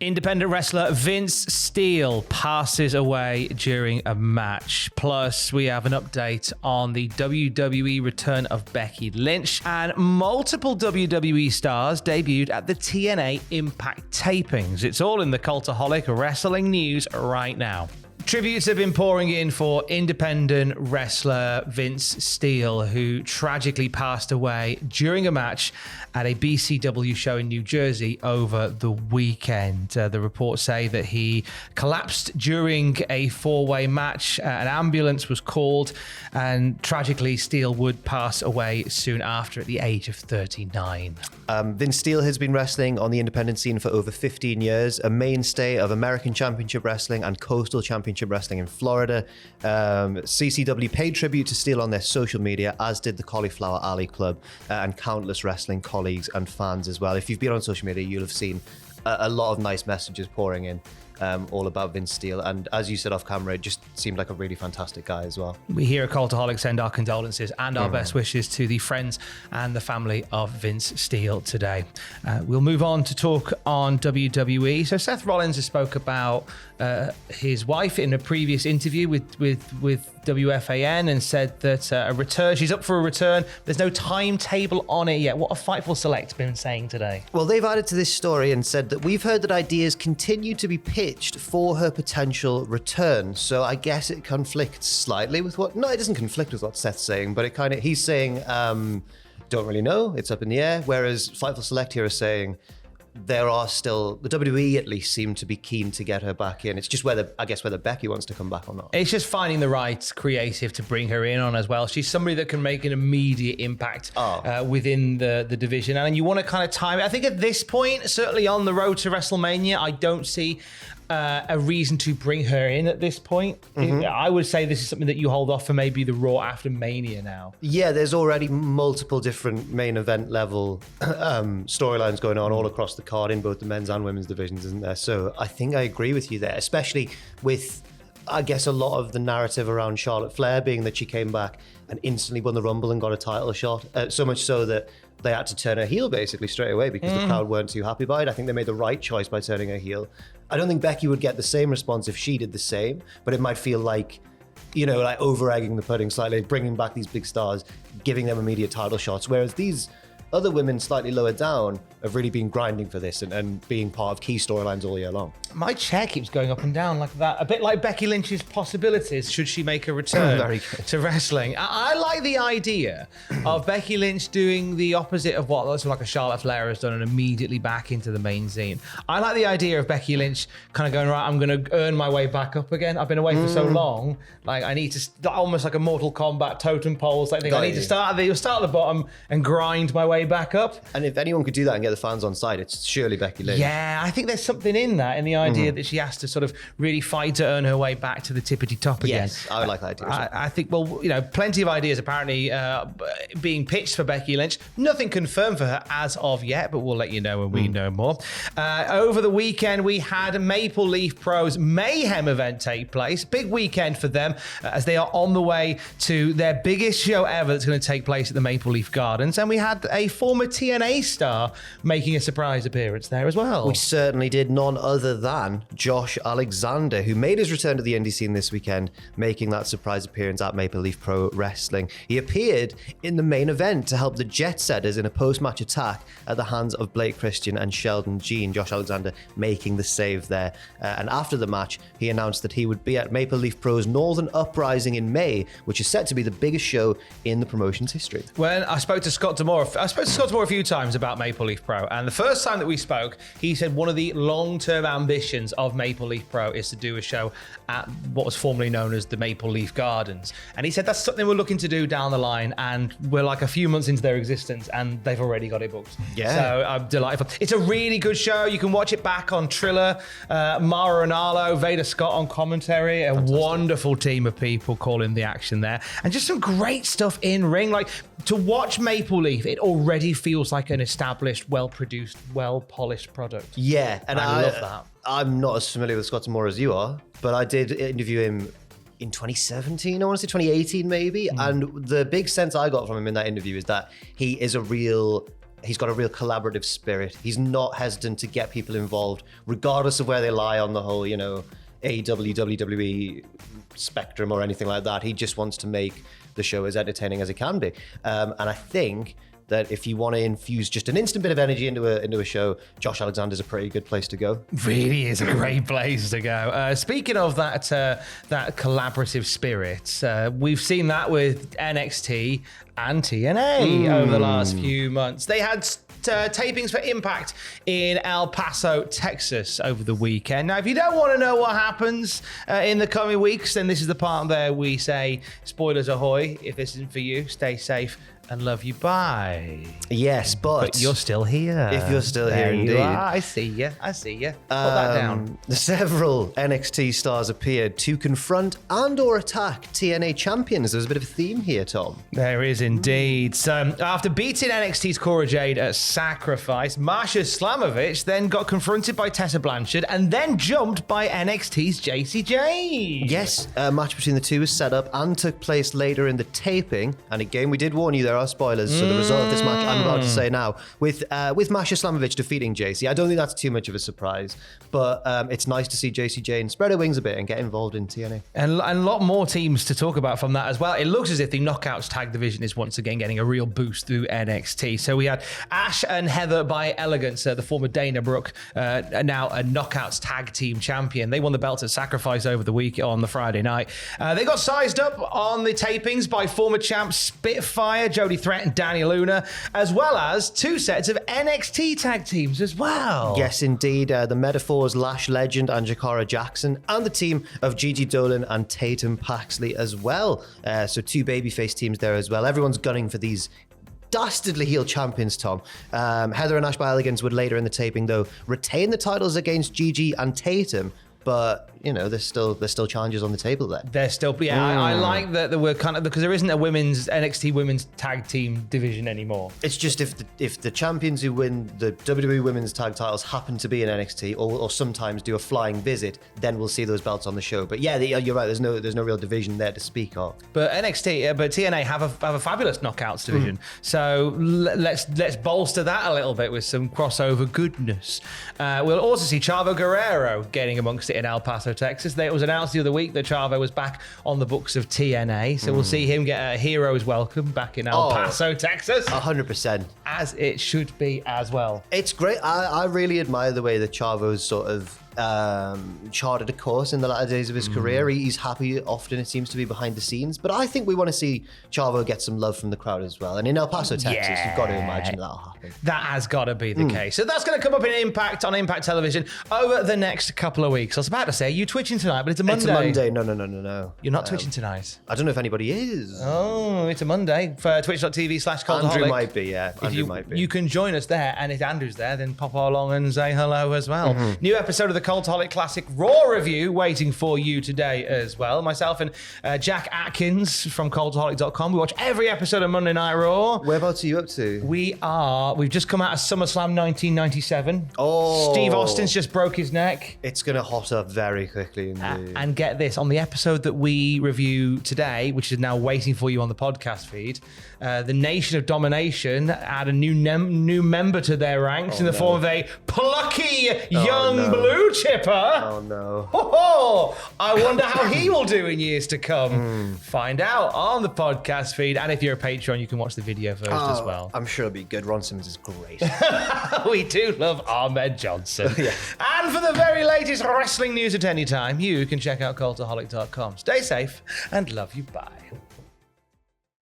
Independent wrestler Vince Steele passes away during a match. Plus, we have an update on the WWE return of Becky Lynch, and multiple WWE stars debuted at the TNA IMPACT tapings. It's all in the Cultaholic wrestling news right now. Tributes have been pouring in for independent wrestler Vince Steele, who tragically passed away during a match at a BCW show in New Jersey over the weekend. The reports say that he collapsed during a four-way match. An ambulance was called, and tragically, Steele would pass away soon after at the age of 39. Vince Steele has been wrestling on the independent scene for over 15 years, a mainstay of American Championship Wrestling and Coastal Championship Wrestling in Florida. CCW paid tribute to Steele on their social media, as did the Cauliflower Alley Club and countless wrestling colleagues and fans as well. If you've been on social media, you'll have seen a lot of nice messages pouring in all about Vince Steele. And as you said off camera, it just seemed like a really fantastic guy as well. We here at Cultaholic send our condolences and our best wishes to the friends and the family of Vince Steele today. We'll move on to talk on WWE. So Seth Rollins has spoke about his wife in a previous interview with WFAN and said that a return, she's up for a return. There's no timetable on it yet. What have Fightful Select been saying today? Well, they've added to this story and said that we've heard that ideas continue to be pitched for her potential return. So I guess it conflicts slightly with what... No, it doesn't conflict with what Seth's saying, but it kind of... He's saying, don't really know, it's up in the air. Whereas Fightful Select here is saying there are still... The WWE at least seem to be keen to get her back in. It's just whether Becky wants to come back or not. It's just finding the right creative to bring her in on as well. She's somebody that can make an immediate impact within the division. And you want to kind of time it. I think at this point, certainly on the road to WrestleMania, I don't see a reason to bring her in at this point. I would say this is something that you hold off for maybe the Raw after Mania now. Yeah, there's already multiple different main event level storylines going on all across the card in both the men's and women's divisions, isn't there? So I think I agree with you there, especially with, I guess, a lot of the narrative around Charlotte Flair being that she came back and instantly won the Rumble and got a title shot. So much so that they had to turn her heel basically straight away because the crowd weren't too happy by it. I think they made the right choice by turning her heel. I don't think Becky would get the same response if she did the same, but it might feel like, you know, like over-egging the pudding slightly, bringing back these big stars, giving them immediate title shots, whereas these other women slightly lower down have really been grinding for this and being part of key storylines all year long. My chair keeps going up and down like that. A bit like Becky Lynch's possibilities should she make a return to wrestling. I like the idea of Becky Lynch doing the opposite of what looks like a Charlotte Flair has done and immediately back into the main scene. I like the idea of Becky Lynch kind of going, right, I'm going to earn my way back up again. I've been away for so long. Like I need to, almost like a Mortal Kombat totem poles type thing. I need to start at the bottom and grind my way back up. And if anyone could do that and get the fans on side, it's surely Becky Lynch. Yeah, I think there's something in that, in the idea that she has to sort of really fight to earn her way back to the tippity top again. Yes, I would like that idea. I think, well, you know, plenty of ideas apparently being pitched for Becky Lynch. Nothing confirmed for her as of yet, but we'll let you know when we know more. Over the weekend, we had Maple Leaf Pro's Mayhem event take place. Big weekend for them as they are on the way to their biggest show ever that's going to take place at the Maple Leaf Gardens. And we had a former TNA star making a surprise appearance there as well. We certainly did, none other than Josh Alexander, who made his return to the indie scene this weekend, making that surprise appearance at Maple Leaf Pro Wrestling. He appeared in the main event to help the Jet Setters in a post-match attack at the hands of Blake Christian and Sheldon Jean. Josh Alexander making the save there. And after the match, he announced that he would be at Maple Leaf Pro's Northern Uprising in May, which is set to be the biggest show in the promotion's history. When I spoke to Scott Demore a few times about Maple Leaf Pro, and the first time that we spoke, he said one of the long-term ambitions of Maple Leaf Pro is to do a show at what was formerly known as the Maple Leaf Gardens. And he said that's something we're looking to do down the line, and we're like a few months into their existence and they've already got it booked. Yeah. So I'm delighted. It's a really good show. You can watch it back on Triller. Mara Ranallo, Vader Scott on commentary, a wonderful team of people calling the action there, and just some great stuff in ring. Like, to watch Maple Leaf, it already feels like an established, well-produced, well-polished product. Yeah, and I love that. I'm not as familiar with Scott Demore as you are, but I did interview him in 2017, I want to say 2018 maybe. And the big sense I got from him in that interview is that he is a real He's got a real collaborative spirit. He's not hesitant to get people involved, regardless of where they lie on the whole, AEW, WWE spectrum or anything like that. He just wants to make the show as entertaining as it can be. And I think that if you want to infuse just an instant bit of energy into a show, Josh Alexander's a pretty good place to go. Really is a great place to go. Speaking of that collaborative spirit, we've seen that with NXT and TNA over the last few months. They had tapings for Impact in El Paso, Texas over the weekend. Now, if you don't want to know what happens in the coming weeks, then this is the part where we say, spoilers ahoy. If this isn't for you, stay safe and love you, bye. Yes, but you're still here. If you're still here, indeed. I see you. Put that down. Several NXT stars appeared to confront and or attack TNA champions. There's a bit of a theme here, Tom. There is indeed. So after beating NXT's Cora Jade at Sacrifice, Masha Slamovich then got confronted by Tessa Blanchard and then jumped by NXT's JC Jade. Yes, a match between the two was set up and took place later in the taping. And again, we did warn you there are spoilers, so the result of this match I'm about to say now, with Masha Slamovich defeating JC. I don't think that's too much of a surprise, but it's nice to see JC Jane spread her wings a bit and get involved in TNA. And a lot more teams to talk about from that as well. It looks as if the Knockouts tag division is once again getting a real boost through NXT. So we had Ash and Heather by Elegance, the former Dana Brooke, now a Knockouts tag team champion. They won the belt at Sacrifice over the week on the Friday night. They got sized up on the tapings by former champs Spitfire, Jody Threat and Danny Luna, as well as two sets of NXT tag teams as well. Yes, indeed. The Metaphors, Lash Legend and Jakara Jackson, and the team of Gigi Dolan and Tatum Paxley as well. So two babyface teams there as well. Everyone's gunning for these dastardly heel champions, Tom. Heather and Ash by Elegance would later in the taping, though, retain the titles against Gigi and Tatum. But, there's still challenges on the table there. There's still, I like that we're kind of, because there isn't a NXT women's tag team division anymore. It's just if the champions who win the WWE women's tag titles happen to be in NXT or sometimes do a flying visit, then we'll see those belts on the show. But yeah, you're right. There's no real division there to speak of. But TNA have a fabulous Knockouts division. So let's bolster that a little bit with some crossover goodness. We'll also see Chavo Guerrero getting amongst it in El Paso, Texas. It was announced the other week that Chavo was back on the books of TNA, so we'll see him get a hero's welcome back in El Paso, Texas. 100%. As it should be as well. It's great. I really admire the way that Chavo's sort of charted a course in the latter days of his career. He's happy often, it seems to be, behind the scenes, but I think we want to see Chavo get some love from the crowd as well. And in El Paso, Texas, you've got to imagine that'll happen. That has got to be the case. So that's going to come up in Impact on Impact Television over the next couple of weeks. I was about to say, you twitching tonight, but it's a Monday. It's a Monday. No. You're not twitching tonight. I don't know if anybody is. Oh, it's a Monday for twitch.tv/Cultaholic. Andrew might be, yeah. Andrew might be. You can join us there, and if Andrew's there, then pop along and say hello as well. New episode of the Cultaholic Classic Raw review waiting for you today as well. Myself and Jack Atkins from Cultaholic.com. We watch every episode of Monday Night Raw. Whereabouts are you up to? We've just come out of SummerSlam 1997. Oh. Steve Austin's just broke his neck. It's going to hot up very quickly indeed. And get this, on the episode that we review today, which is now waiting for you on the podcast feed, the Nation of Domination add a new member to their ranks in the form of a plucky young blue chipper. Oh no. I wonder how he will do in years to come. Find out on the podcast feed. And if you're a Patreon, you can watch the video first as well. I'm sure it'll be good. Ron Simmons is great. We do love Ahmed Johnson. Yeah. And for the very latest wrestling news at any time, you can check out Cultaholic.com. Stay safe and love you. Bye.